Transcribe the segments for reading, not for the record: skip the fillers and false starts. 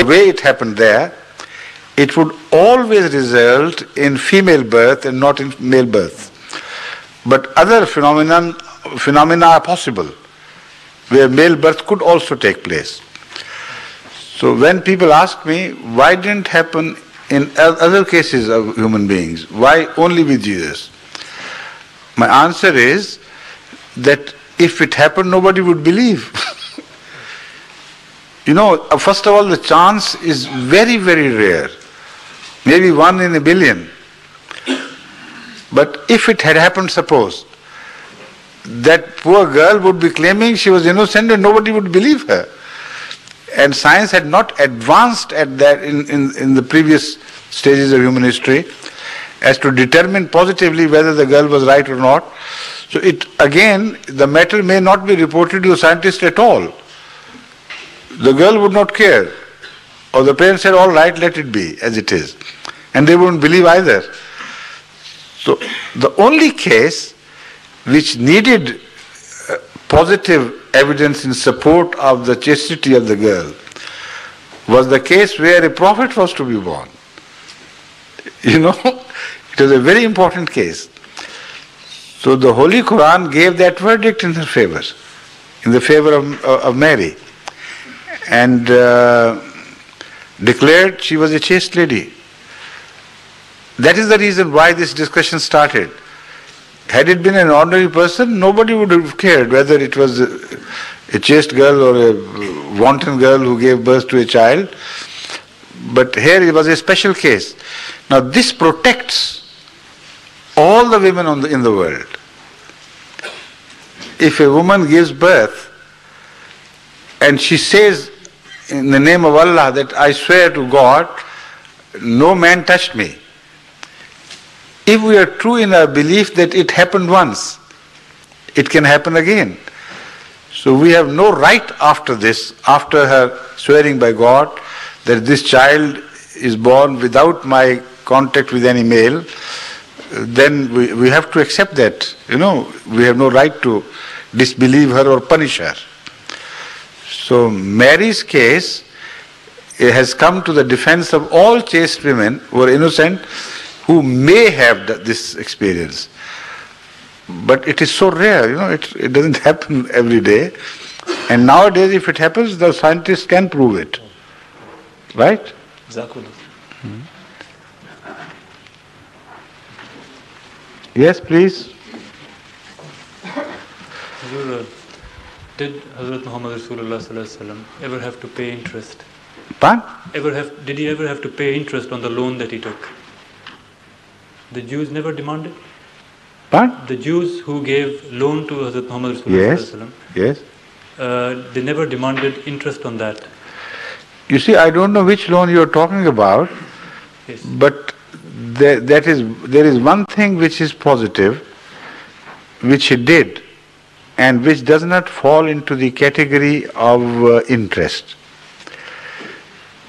way it happened there, it would always result in female birth and not in male birth. But other phenomena are possible, where male birth could also take place. So when people ask me, why didn't it happen in other cases of human beings? Why only with Jesus? My answer is that if it happened, nobody would believe. First of all, the chance is very, very rare. Maybe 1 in a billion. But if it had happened, suppose, that poor girl would be claiming she was innocent and nobody would believe her. And science had not advanced at that in the previous stages of human history as to determine positively whether the girl was right or not. So the matter may not be reported to the scientist at all. The girl would not care. Or the parents said, all right, let it be as it is. And they wouldn't believe either. So the only case which needed positive evidence in support of the chastity of the girl was the case where a prophet was to be born. It was a very important case. So the Holy Quran gave that verdict in her favor, in the favor of Mary, and declared she was a chaste lady. That is the reason why this discussion started. Had it been an ordinary person, nobody would have cared whether it was a chaste girl or a wanton girl who gave birth to a child. But here it was a special case. Now this protects all the women in the world. If a woman gives birth and she says in the name of Allah that I swear to God, no man touched me. If we are true in our belief that it happened once, it can happen again. So we have no right after this, after her swearing by God that this child is born without my contact with any male, then we have to accept that. We have no right to disbelieve her or punish her. So Mary's case has come to the defense of all chaste women who are innocent, who may have this experience. But it is so rare, it doesn't happen every day. And nowadays if it happens, the scientists can prove it. Right? Exactly. Mm-hmm. Yes, please. Did Hazrat Muhammad Rasulullah ever have to pay interest? Pardon? Did he ever have to pay interest on the loan that he took? The Jews never demanded? Pardon? The Jews who gave loan to Hazrat Muhammad Rasulullah, yes. They never demanded interest on that. You see, I don't know which loan you are talking about, yes. But there is one thing which is positive, which he did, and which does not fall into the category of interest.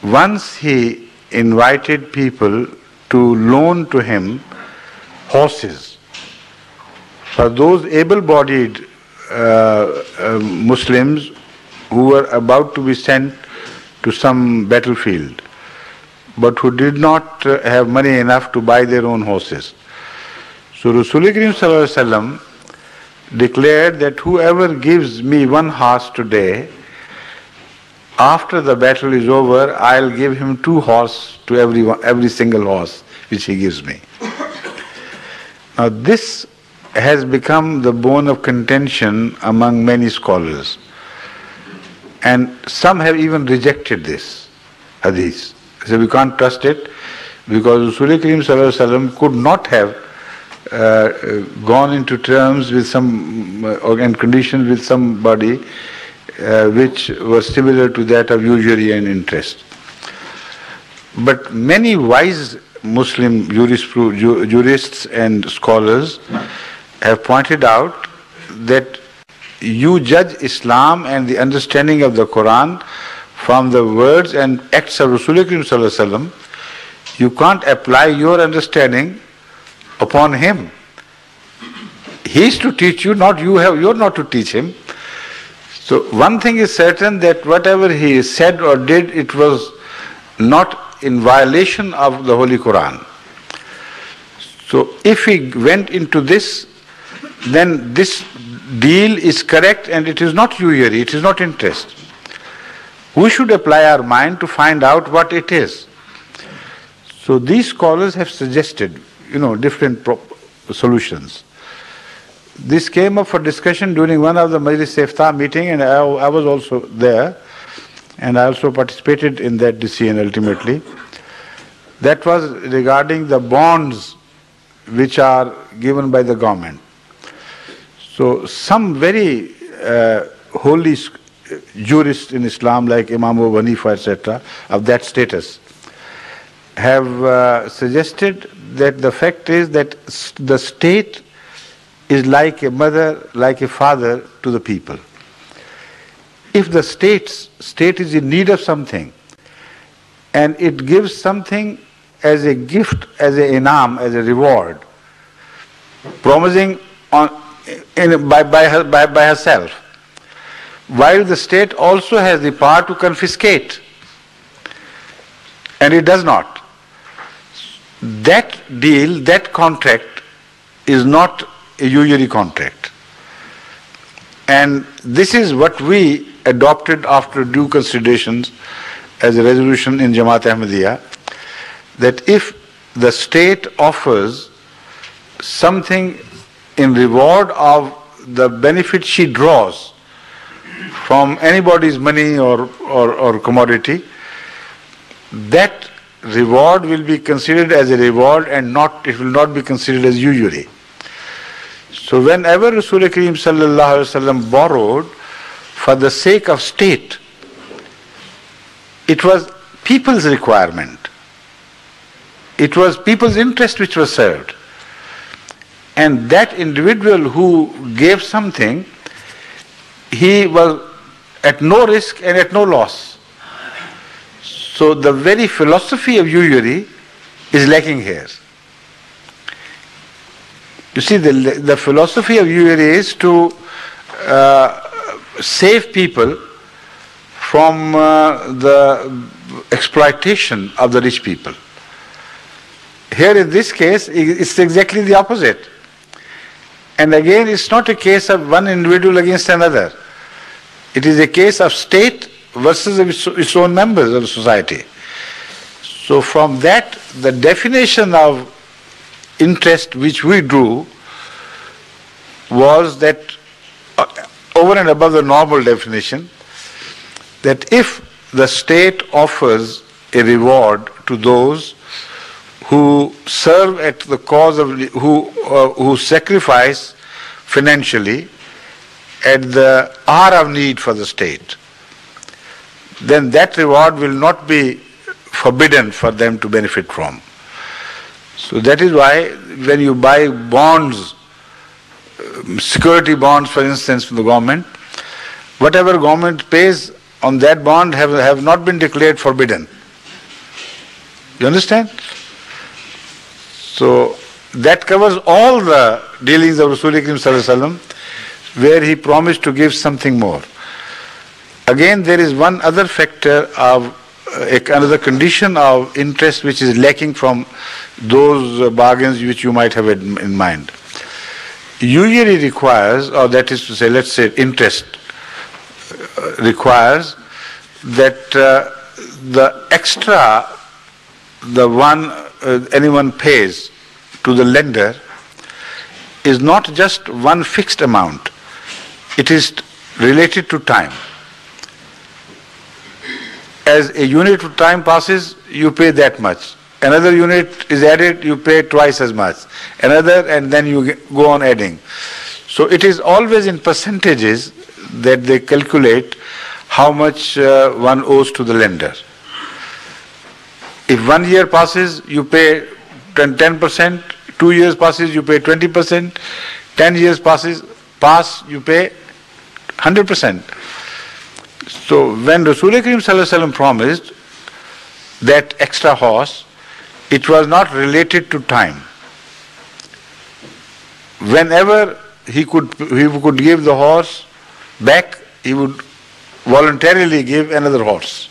Once he invited people to loan to him horses for those able-bodied Muslims who were about to be sent to some battlefield, but who did not have money enough to buy their own horses. So Rasulullah Kareem Sallallahu Alaihi Wasallam declared that whoever gives me one horse today, after the battle is over, I'll give him 2 horses to every single horse which he gives me. Now this has become the bone of contention among many scholars. And some have even rejected this hadith. They say we can't trust it because Rasulullah Kareem Sallallahu Alaihi Wasallam could not have gone into terms with some and conditions with somebody which was similar to that of usury and interest. But many wise Muslim jurists and scholars have pointed out that you judge Islam and the understanding of the Quran from the words and acts of Rasulullah Kareem Sallallahu Alaihi Wasallam. You can't apply your understanding upon him. He is to teach you, not you are not to teach him. So one thing is certain, that whatever he said or did, it was not in violation of the Holy Quran. So if he went into this, then this deal is correct and it is not usury, it is not interest. We should apply our mind to find out what it is. So these scholars have suggested, different solutions. This came up for discussion during one of the Majlis Iftah meeting, and I was also there, and I also participated in that decision ultimately. That was regarding the bonds which are given by the government. So some very holy jurists in Islam like Imam Abu Hanifa, etc., of that status, have suggested that the fact is that the state is like a mother, like a father to the people. If the state is in need of something and it gives something as a gift, as an inam, as a reward, promising by herself, while the state also has the power to confiscate, and it does not. That deal, that contract is not a usury contract. And this is what we adopted after due considerations as a resolution in Jamaat Ahmadiyya, that if the state offers something in reward of the benefit she draws from anybody's money or commodity, that reward will be considered as a reward and it will not be considered as usury. So whenever Rasul Kareem Sallallahu Alaihi Wasallam borrowed for the sake of state, it was people's requirement. It was people's interest which was served. And that individual who gave something, he was at no risk and at no loss. So the very philosophy of usury is lacking here. You see, the philosophy of usury is to save people from the exploitation of the rich people. Here in this case, it's exactly the opposite. And again, it's not a case of one individual against another. It is a case of state versus its own members of the society. So from that, the definition of interest which we drew was that, over and above the normal definition, that if the state offers a reward to those who serve at the cause of, who sacrifice financially at the hour of need for the state, then that reward will not be forbidden for them to benefit from. So that is why when you buy bonds, security bonds for instance from the government, whatever government pays on that bond have not been declared forbidden. You understand? So that covers all the dealings of Rasul Kareem Sallallahu Alaihi Wasallam, where he promised to give something more. Again, there is one other factor of another condition of interest which is lacking from those bargains which you might have in mind. Usury requires, or that is to say, let's say interest requires that the extra, the one anyone pays to the lender is not just one fixed amount. It is related to time. As a unit of time passes, you pay that much. Another unit is added, you pay twice as much. Another, and then you go on adding. So it is always in percentages that they calculate how much one owes to the lender. If 1 year passes, you pay 10%, 2 years passes, you pay 20%, 10 years pass, you pay 100%. So when Rasul Kareem Sallallahu Alaihi Wasallam promised that extra horse, it was not related to time. Whenever he could give the horse back, he would voluntarily give another horse.